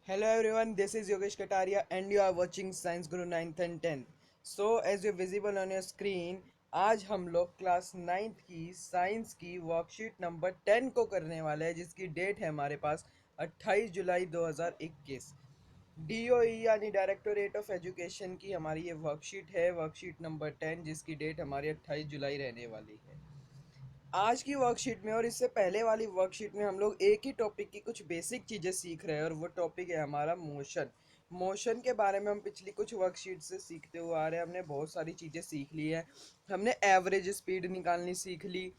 Hello everyone, this is Yogesh Kataria and you are watching Science Guru 9th and 10th. So as you visible on your screen, आज हम लोग class 9th की science की worksheet number 10 को करने वाले हैं जिसकी डेट है हमारे पास 28 जुलाई 2021। DOE यानी डायरेक्टोरेट ऑफ एजुकेशन की हमारी ये वर्कशीट है, वर्कशीट नंबर 10 जिसकी डेट हमारी 28 जुलाई रहने वाली है। आज की वर्कशीट में और इससे पहले वाली वर्कशीट में हम लोग एक ही टॉपिक की कुछ बेसिक चीज़ें सीख रहे हैं और वो टॉपिक है हमारा मोशन। मोशन के बारे में हम पिछली कुछ वर्कशीट से सीखते हुए आ रहे हैं, हमने बहुत सारी चीज़ें सीख ली है। हमने एवरेज स्पीड निकालनी सीख ली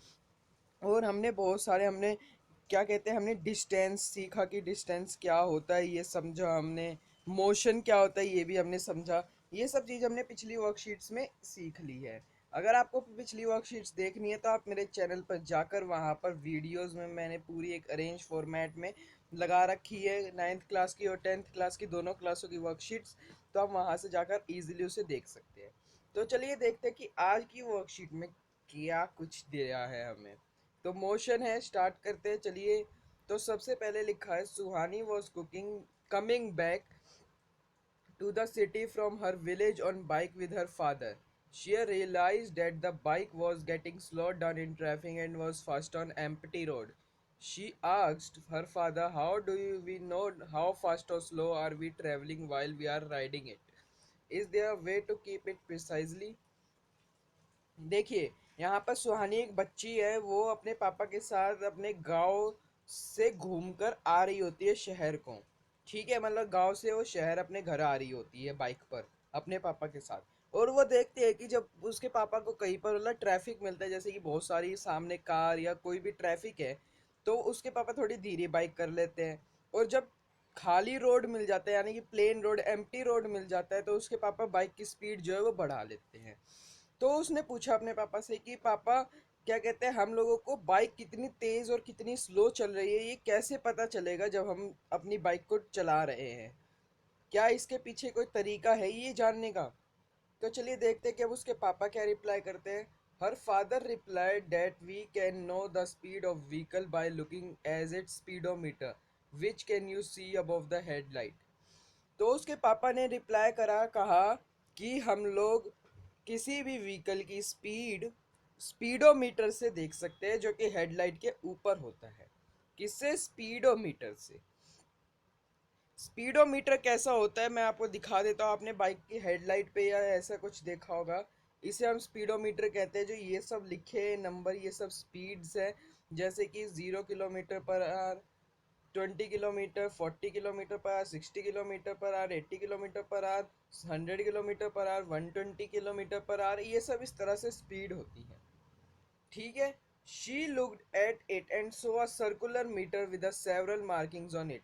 और हमने क्या कहते हैं, हमने डिस्टेंस सीखा कि डिस्टेंस क्या होता है, ये समझा हमने। मोशन क्या होता है ये भी हमने समझा। ये सब चीज़ हमने पिछली वर्कशीट्स में सीख ली है। अगर आपको पिछली वर्कशीट्स देखनी है तो आप मेरे चैनल पर जाकर वहाँ पर वीडियोस में मैंने पूरी एक अरेंज फॉर्मेट में लगा रखी है 9th क्लास की और 10th क्लास की दोनों क्लासों की वर्कशीट्स। तो आप वहाँ से जाकर ईजिली उसे देख सकते हैं। तो चलिए देखते हैं कि आज की वर्कशीट में क्या कुछ दिया है हमें। तो मोशन है, स्टार्ट करते हैं चलिए। तो सबसे पहले लिखा है Suhani was cooking coming back to the city from her village on bike with her father. She realized that the bike was getting slowed down in traffic and was fast on empty road. She asked her father, "How do we know how fast or slow are we traveling while we are riding it? Is there a way to keep it precisely?" देखिए, यहाँ पर सुहानी एक बच्ची है, वो अपने पापा के साथ अपने गांव से घूमकर आ रही होती है शहर को। ठीक है, मतलब गांव से वो शहर अपने घर आ रही होती है बाइक पर अपने पापा के साथ। और वो देखती है कि जब उसके पापा को कहीं पर मतलब ट्रैफिक मिलता है, जैसे कि बहुत सारी सामने कार या कोई भी ट्रैफिक है, तो उसके पापा थोड़ी धीरे बाइक कर लेते हैं। और जब खाली रोड मिल जाता है यानी कि प्लेन रोड, एम्प्टी रोड मिल जाता है, तो उसके पापा बाइक की स्पीड जो है वो बढ़ा लेते हैं। तो उसने पूछा अपने पापा से कि पापा, क्या कहते हैं, हम लोगों को बाइक कितनी तेज और कितनी स्लो चल रही है ये कैसे पता चलेगा जब हम अपनी बाइक को चला रहे हैं? क्या इसके पीछे कोई तरीका है ये जानने का? तो चलिए देखते हैं कि अब उसके पापा क्या रिप्लाई करते हैं। Her father replied that we can know the speed of vehicle by looking as it speedometer which can you see above the headlight. तो उसके पापा ने रिप्लाई करा, कहा कि हम लोग किसी भी व्हीकल की स्पीड स्पीडोमीटर से देख सकते हैं जो कि हेडलाइट के ऊपर होता है। किससे? स्पीडोमीटर से। स्पीडोमीटर कैसा होता है मैं आपको दिखा देता हूँ। आपने बाइक की हेडलाइट पे या ऐसा कुछ देखा होगा, इसे हम स्पीडोमीटर कहते हैं। जो ये सब लिखे नंबर, ये सब स्पीड्स है, जैसे कि 0 kilometre per hour, 20 kilometre, 40 kilometre per hour, 60 kilometre per hour, 80 kilometre per hour, 100 kilometre per hour, 120 kilometre per hour, ये सब इस तरह से स्पीड होती है। ठीक है। She looked at it and saw a circular meter with several markings on it.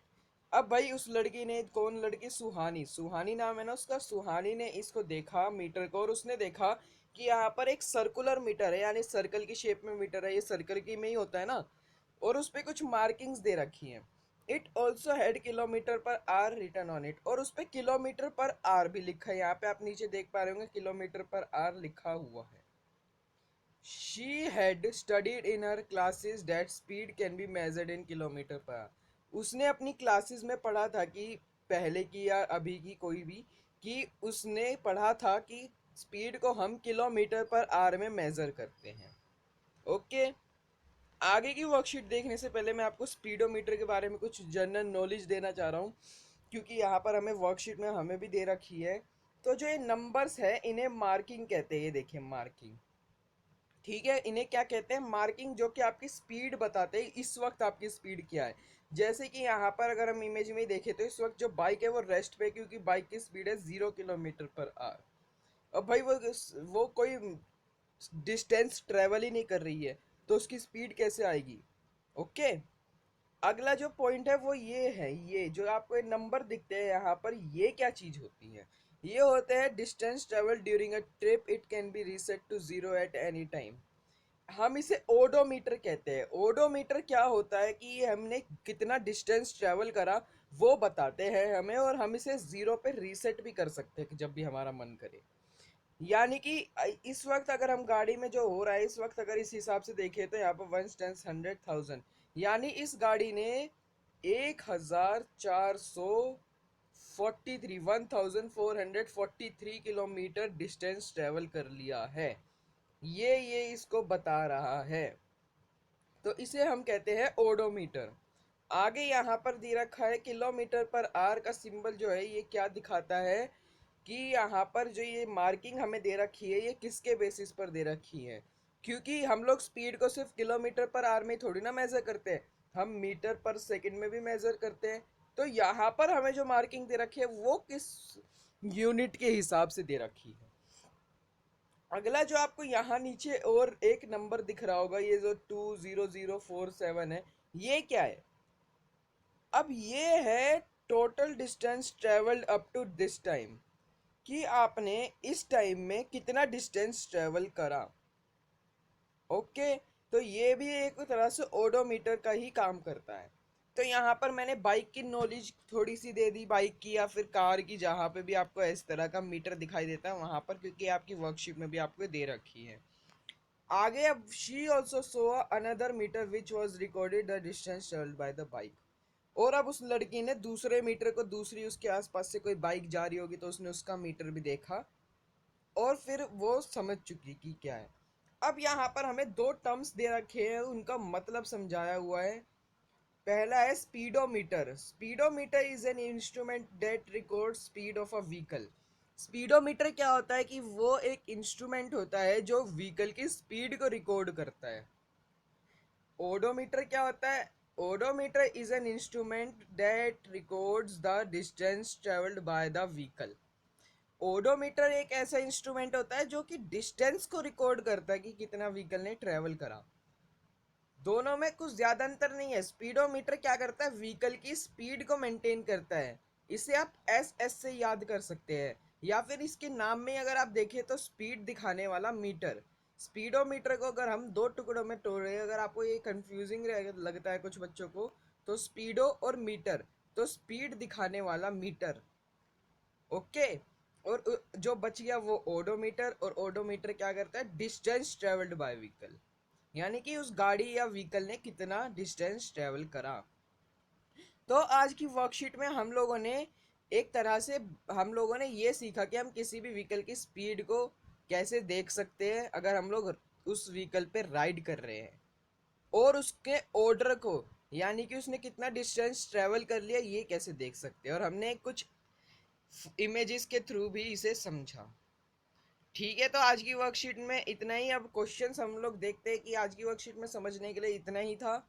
अब भाई उस लड़की ने, कौन लड़की? सुहानी, सुहानी नाम है ना उसका। सुहानी ने इसको देखा मीटर को, और उसने देखा कि यहाँ पर एक सर्कुलर मीटर है, यानी सर्कल की शेप में मीटर है, ये सर्कल की में ही होता है ना। और उस पे कुछ मार्किंग्स दे रखी हैं। इट ऑल्सो हैड किलोमीटर पर आर रिटर्न ऑन इट, और उस पे किलोमीटर पर आर भी लिखा है। यहाँ पे आप नीचे देख पा रहे होंगे किलोमीटर पर आर लिखा हुआ है। She had studied in her classes that speed can be measured in kilometre per hour. उसने अपनी क्लासेस में पढ़ा था कि, पहले की या अभी की कोई भी, कि उसने पढ़ा था कि स्पीड को हम किलोमीटर पर आवर में मेजर करते हैं। ओके। आगे की वर्कशीट देखने से पहले मैं आपको स्पीडोमीटर के बारे में कुछ जनरल नॉलेज देना चाह रहा हूँ, क्योंकि यहाँ पर हमें वर्कशीट में हमें भी दे रखी है। तो जो ये नंबर्स है इन्हें मार्किंग कहते हैं। ये देखिए मार्किंग। ठीक है, इन्हें क्या कहते हैं? मार्किंग, जो कि आपकी स्पीड बताते हैं इस वक्त आपकी स्पीड क्या है। जैसे कि यहाँ पर अगर हम इमेज में देखें तो इस वक्त जो बाइक है वो रेस्ट पे, क्योंकि बाइक की स्पीड है 0 किलोमीटर पर आवर। अब भाई वो कोई डिस्टेंस ट्रेवल ही नहीं कर रही है, तो उसकी स्पीड कैसे आएगी? ओके। अगला जो पॉइंट है वो ये है, ये जो आपको ये नंबर दिखते हैं यहाँ पर, ये क्या चीज होती है? ये होते हैं distance travel during a trip, it can be reset to zero at any time. हम इसे ओडोमीटर कहते हैं। ओडोमीटर क्या होता है कि हमने कितना डिस्टेंस ट्रेवल करा वो बताते हैं हमें, और हम इसे जीरो पे रीसेट भी कर सकते हैं जब भी हमारा मन करे। यानी कि इस वक्त अगर हम गाड़ी में जो हो रहा है, इस वक्त अगर इस हिसाब से देखें तो यहाँ पर 1 10 100 1000, यानी इस गाड़ी ने 1400 1443 किलोमीटर डिस्टेंस ट्रेवल कर लिया है। ये इसको बता रहा है, तो इसे हम कहते हैं ओडोमीटर। आगे यहाँ पर दे रखा है किलोमीटर पर आर का सिंबल जो है ये क्या दिखाता है कि यहाँ पर जो ये मार्किंग हमें दे रखी है ये किसके बेसिस पर दे रखी है, क्योंकि हम लोग स्पीड को सिर्फ किलोमीटर पर आर में थोड़ी ना मेजर करते हैं, हम मीटर पर सेकंड में भी मेजर करते हैं। तो यहाँ पर हमें जो मार्किंग दे रखी है वो किस यूनिट के हिसाब से दे रखी है। अगला जो आपको यहाँ नीचे और एक नंबर दिख रहा होगा, ये जो 20047 है, ये क्या है? अब ये है total distance travelled up to this time, कि आपने इस टाइम में कितना डिस्टेंस ट्रेवल करा। ओके, तो ये भी एक तरह से ओडोमीटर का ही काम करता है। तो यहाँ पर मैंने बाइक की नॉलेज थोड़ी सी दे दी, बाइक की या फिर कार की, जहाँ पे भी आपको इस तरह का मीटर दिखाई देता है वहाँ पर, क्योंकि आपकी वर्कशीट में भी आपको दे रखी है। आगे अब she also saw another meter which was recorded the distance travelled by the bike. और अब उस लड़की ने दूसरे मीटर को, दूसरी उसके आसपास से कोई बाइक जा रही होगी तो उसने उसका मीटर भी देखा और फिर वो समझ चुकी कि क्या है। अब यहाँ पर हमें दो टर्म्स दे रखे हैं, उनका मतलब समझाया हुआ है। पहला है speedometer. Speedometer is an instrument that record speed of a vehicle. Speedometer क्या होता है कि वो एक इंस्ट्रूमेंट होता है जो व्हीकल की स्पीड को रिकॉर्ड करता है। ओडोमीटर क्या होता है? Odometer is an instrument that records the distance travelled by the vehicle. Odometer एक ऐसा इंस्ट्रूमेंट होता है जो कि डिस्टेंस को रिकॉर्ड करता है कि कितना व्हीकल ने ट्रेवल करा। दोनों में कुछ ज्यादा अंतर नहीं है। स्पीडोमीटर क्या करता है? व्हीकल की स्पीड को मेंटेन करता है। इसे आप एस से याद कर सकते हैं, या फिर इसके नाम में अगर आप देखें तो स्पीड दिखाने वाला मीटर। स्पीडोमीटर को अगर हम दो टुकड़ों में तोड़ रहे हैं, अगर आपको ये कंफ्यूजिंग लगता है कुछ बच्चों को, तो स्पीडो और मीटर, तो स्पीड दिखाने वाला मीटर। ओके, और जो बच गया वो ओडोमीटर, और ओडोमीटर क्या करता है? डिस्टेंस ट्रेवल्ड बाय व्हीकल, यानी कि उस गाड़ी या व्हीकल ने कितना डिस्टेंस ट्रेवल करा। तो आज की वर्कशीट में हम लोगों ने एक तरह से हम लोगों ने ये सीखा कि हम किसी भी व्हीकल की स्पीड को कैसे देख सकते हैं अगर हम लोग उस व्हीकल पे राइड कर रहे हैं, और उसके ऑर्डर को, यानी कि उसने कितना डिस्टेंस ट्रेवल कर लिया, ये कैसे देख सकते हैं। और हमने कुछ इमेजेस के थ्रू भी इसे समझा। ठीक है, तो आज की वर्कशीट में इतना ही। अब क्वेश्चंस हम लोग देखते हैं कि आज की वर्कशीट में समझने के लिए इतना ही था।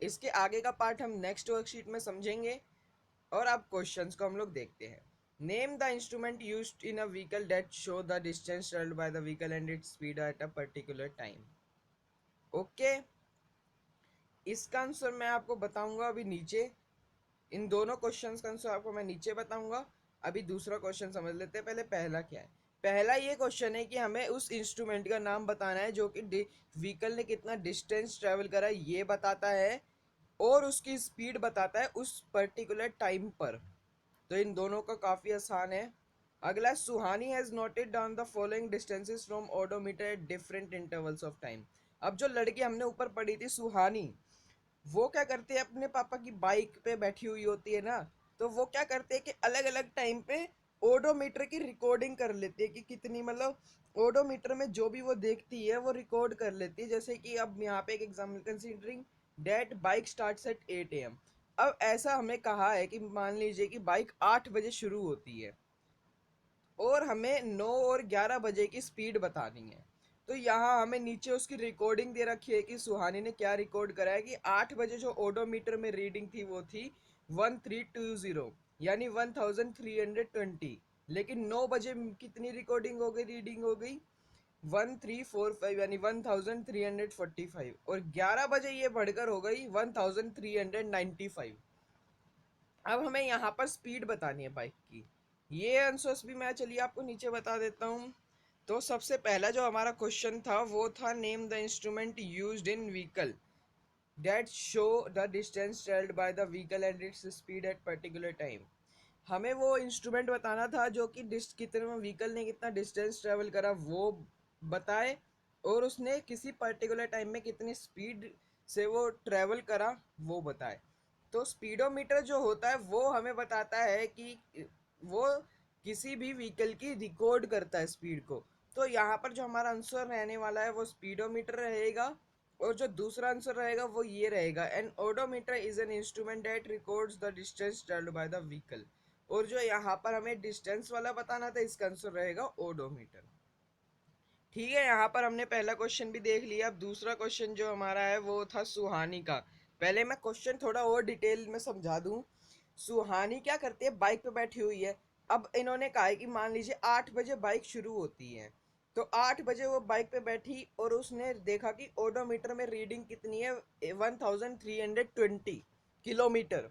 इसके आगे का पार्ट हम नेक्स्ट वर्कशीट में समझेंगे। और अब क्वेश्चंस को हम लोग देखते हैं। Name the instrument used in a vehicle that show the distance travelled by the vehicle and its speed at a particular time. Okay, इसका आंसर मैं आपको बताऊंगा अभी नीचे। इन दोनों क्वेश्चंस का आंसर आपको मैं नीचे बताऊंगा। अभी दूसरा क्वेश्चन समझ लेते हैं। पहले पहला क्या है? पहला ये क्वेश्चन है कि हमें उस इंस्ट्रूमेंट का नाम बताना है जो कि व्हीकल ने कितना डिस्टेंस ट्रेवल करा ये बताता है, और उसकी स्पीड बताता है उस पर्टिकुलर टाइम पर। तो इन दोनों का काफ़ी आसान है। अगला, Suhani has noted down the following distances from odometer at different intervals of time. अब जो लड़की हमने ऊपर पढ़ी थी सुहानी, वो क्या करते हैं? अपने पापा की बाइक पे बैठी हुई होती है ना, तो वो क्या करते हैं कि अलग अलग टाइम पे ओडोमीटर की रिकॉर्डिंग कर लेती है कि कितनी, मतलब ओडोमीटर में जो भी वो देखती है वो रिकॉर्ड कर लेती है। जैसे कि अब यहाँ पे एक example, considering that bike starts at 8 AM। अब ऐसा हमें कहा है कि मान लीजिए कि बाइक 8 बजे शुरू होती है और हमें 9 और 11 बजे की स्पीड बतानी है। तो यहाँ हमें नीचे उसकी रिकॉर्डिंग दे रखी है कि सुहानी ने क्या रिकॉर्ड करा है कि 8 बजे जो ओडोमीटर में रीडिंग थी वो थी 1320, यानी 1320। लेकिन 9 बजे कितनी रिकॉर्डिंग हो गई, रीडिंग हो गई 1345, यानी 1345। और 11 बजे ये बढ़कर हो गई 1395। अब हमें यहाँ पर स्पीड बतानी है बाइक की। ये आंसर्स भी मैं चलिए आपको नीचे बता देता हूँ। तो सबसे पहला जो हमारा क्वेश्चन था वो था name the instrument used in vehicle that show the distance travelled by the vehicle and its speed at particular time. हमें वो इंस्ट्रूमेंट बताना था जो कि कितने व्हीकल ने कितना डिस्टेंस ट्रेवल करा वो बताए, और उसने किसी पर्टिकुलर टाइम में कितनी स्पीड से वो ट्रेवल करा वो बताए। तो स्पीडोमीटर जो होता है वो हमें बताता है कि वो किसी भी व्हीकल की रिकॉर्ड करता है स्पीड को। तो यहाँ पर जो हमारा आंसर रहने वाला है वो स्पीडोमीटर रहेगा, और जो दूसरा आंसर रहेगा वो ये रहेगा, an odometer is an instrument that records the distance travelled by the vehicle. और जो यहाँ पर हमें डिस्टेंस वाला बताना था, इसका आंसर रहेगा ओडोमीटर। ठीक है, यहाँ पर हमने पहला क्वेश्चन भी देख लिया। अब दूसरा क्वेश्चन जो हमारा है वो था सुहानी का। पहले मैं क्वेश्चन थोड़ा और डिटेल में समझा दूं। सुहानी क्या करती है, बाइक पे बैठी हुई है। अब इन्होंने कहा है कि मान लीजिए 8 बजे बाइक शुरू होती है, तो 8 बजे वो बाइक पे बैठी और उसने देखा कि ओडोमीटर में रीडिंग कितनी है, 1320 किलोमीटर।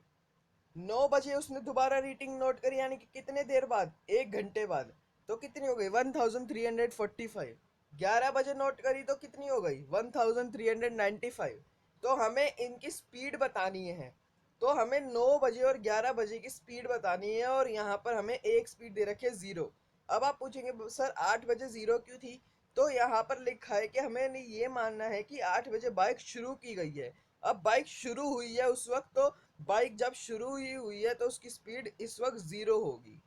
9 बजे उसने दोबारा रीडिंग नोट करी, यानी कि कितने देर बाद, 1 घंटे बाद। तो कितनी हो गई, 1345। 11 बजे नोट करी तो कितनी हो गई, 1395। तो हमें इनकी स्पीड बतानी है। तो हमें 9 बजे और 11 बजे की स्पीड बतानी है, और यहाँ पर हमें एक स्पीड दे रखी है 0। अब आप पूछेंगे सर 8 बजे 0 क्यों थी। तो यहाँ पर लिखा है कि हमें ये मानना है कि 8 बजे बाइक शुरू की गई है। अब बाइक शुरू हुई है उस वक्त, तो बाइक जब शुरू ही हुई है तो उसकी स्पीड इस वक्त 0 होगी।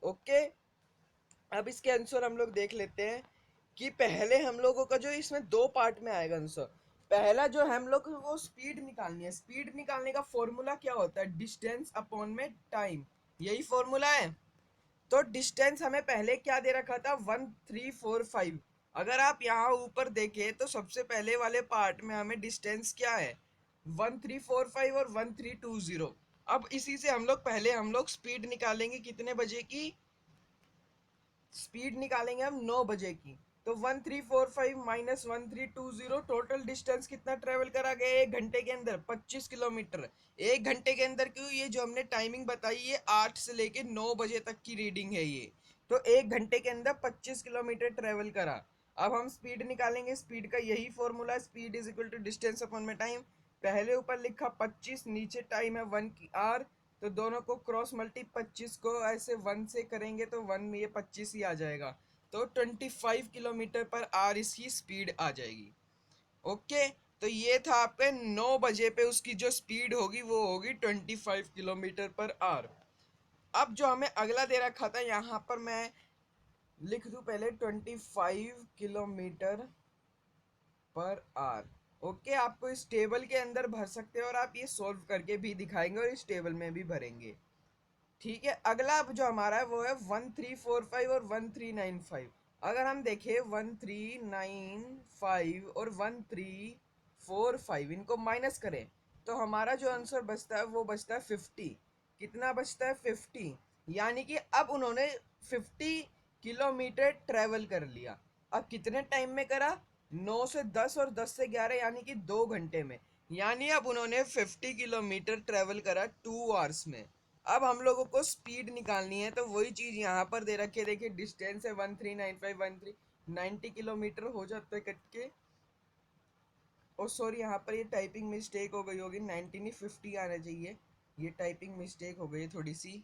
ओके, अब इसके आंसर हम लोग देख लेते हैं कि पहले हम लोगों का जो इसमें दो पार्ट में आएगा आंसर। पहला जो हम लोग को स्पीड निकालनी है, स्पीड निकालने का फॉर्मूला क्या होता है, डिस्टेंस अपॉन में टाइम, यही फॉर्मूला है। तो डिस्टेंस हमें पहले क्या दे रखा था, 1345। अगर आप यहाँ ऊपर देखें तो सबसे पहले वाले पार्ट में हमें डिस्टेंस क्या है, 1345 और 1320। अब इसी से हम लोग स्पीड निकालेंगे, कितने बजे की स्पीड निकालेंगे हम, 9 बजे की। तो 1345 माइनस 1320, टोटल डिस्टेंस कितना ट्रेवल करा गया 1 घंटे के अंदर, 25 किलोमीटर। 1 घंटे के अंदर क्यों, ये जो हमने टाइमिंग बताई ये 8 से लेके 9 बजे तक की रीडिंग है ये। तो 1 घंटे के अंदर 25 किलोमीटर ट्रेवल करा। अब हम स्पीड निकालेंगे, स्पीड का यही formula, speed is equal to distance upon में टाइम। पहले ऊपर लिखा 25, नीचे टाइम है 1 आवर। तो दोनों को क्रॉस मल्टी 25 को ऐसे 1 से करेंगे तो 1 में ये 25 ही आ जाएगा। तो 25 किलोमीटर पर आवर इसकी स्पीड आ जाएगी। ओके, तो ये था आपके 9 बजे पे उसकी जो स्पीड होगी वो होगी 25 किलोमीटर पर आवर। अब जो हमें अगला दे रखा था, यहाँ पर मैं लिख दूं पहले 25 किलोमीटर पर आवर। ओके, आपको इस टेबल के अंदर भर सकते हो और आप ये सॉल्व करके भी दिखाएंगे और इस टेबल में भी भरेंगे। ठीक है, अगला जो हमारा है वो है 1345 और 1395। अगर हम देखें 1395 और 1345 इनको माइनस करें तो हमारा जो आंसर बचता है वो बचता है 50। कितना बचता है, 50। यानी कि अब उन्होंने 50 किलोमीटर ट्रेवल कर लिया। अब कितने टाइम में करा, 9 से 10 और 10 से 11, यानी कि 2 घंटे में। यानी अब उन्होंने 50 किलोमीटर ट्रेवल करा 2 आवर्स में। अब हम लोगों को स्पीड निकालनी है, तो वही चीज यहाँ पर दे रखी है, देखिए डिस्टेंस है 1395, 1390 किलोमीटर हो जाता है कट के। और सॉरी, यहाँ पर ये टाइपिंग मिस्टेक हो गई होगी, 90 नहीं 50 आना चाहिए, ये टाइपिंग मिस्टेक हो गई थोड़ी सी।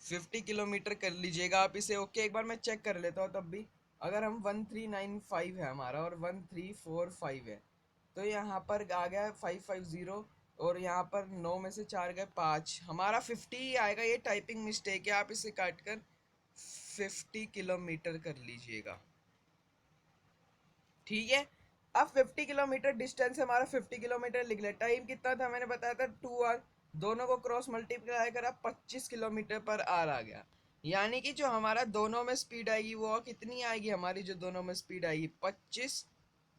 50 किलोमीटर कर लीजिएगा आप इसे। ओके, एक बार मैं चेक कर लेता हूँ तब भी। अगर हम 1395 है हमारा और 1345 है, तो यहाँ पर आ गया है 550, और यहाँ पर 9 में से 4 गए 5, हमारा 50 ही आएगा। ये टाइपिंग मिस्टेक है, आप इसे काट कर 50 किलोमीटर कर लीजिएगा। ठीक है, अब 50 किलोमीटर डिस्टेंस हमारा 50 किलोमीटर लिख ले। टाइम कितना था मैंने बताया था, 2 आवर। दोनों को क्रॉस मल्टीप्लाई करा, 25 किलोमीटर पर आवर आ गया। यानी कि जो हमारा दोनों में स्पीड आएगी वो कितनी आएगी, हमारी जो दोनों में स्पीड आएगी 25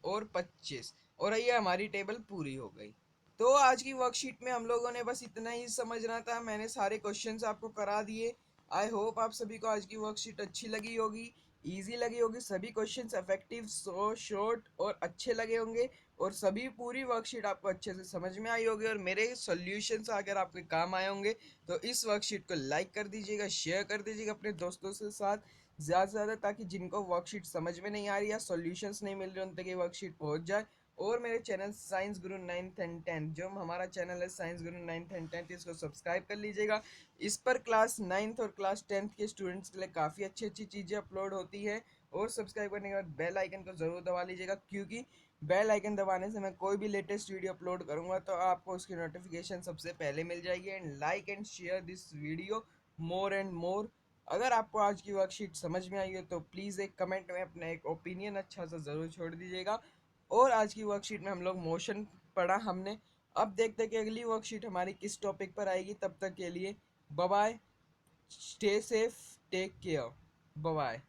और 25। और ये हमारी टेबल पूरी हो गई। तो आज की वर्कशीट में हम लोगों ने बस इतना ही समझना था, मैंने सारे क्वेश्चंस आपको करा दिए। आई होप आप सभी को आज की वर्कशीट अच्छी लगी होगी, इजी लगी होगी। सभी क्वेश्चंस इफेक्टिव, शॉर्ट और अच्छे लगे होंगे, और सभी पूरी वर्कशीट आपको अच्छे से समझ में आई होगी, और मेरे सॉल्यूशंस अगर आपके काम आए होंगे तो इस वर्कशीट को लाइक कर दीजिएगा, शेयर कर दीजिएगा अपने दोस्तों के साथ ज़्यादा से ज़्यादा, ताकि जिनको वर्कशीट समझ में नहीं आ रही या सॉल्यूशंस नहीं मिल रहे उन तक ये वर्कशीट पहुंच जाए। और मेरे channel science Guru 9th and 10th, जो हमारा चैनल है science Guru 9th and 10th, इसको सब्सक्राइब कर लीजिएगा। इस पर क्लास 9th और क्लास 10th के स्टूडेंट्स के लिए काफ़ी अच्छी अच्छी चीज़ें अपलोड होती है। और सब्सक्राइब करने के बाद बेल आइकन को ज़रूर दबा लीजिएगा, क्योंकि बेल आइकन दबाने से मैं कोई भी लेटेस्ट वीडियो अपलोड करूंगा तो आपको उसकी नोटिफिकेशन सबसे पहले मिल जाएगी। And like and share this video more and more. अगर आपको आज की वर्कशीट समझ में आई हो तो प्लीज़ एक कमेंट में अपना एक ओपिनियन अच्छा सा ज़रूर छोड़ दीजिएगा। और आज की वर्कशीट में हम लोग मोशन पढ़ा हमने। अब देखते हैं कि अगली वर्कशीट हमारी किस टॉपिक पर आएगी। तब तक के लिए bye bye, stay safe, take care, bye bye.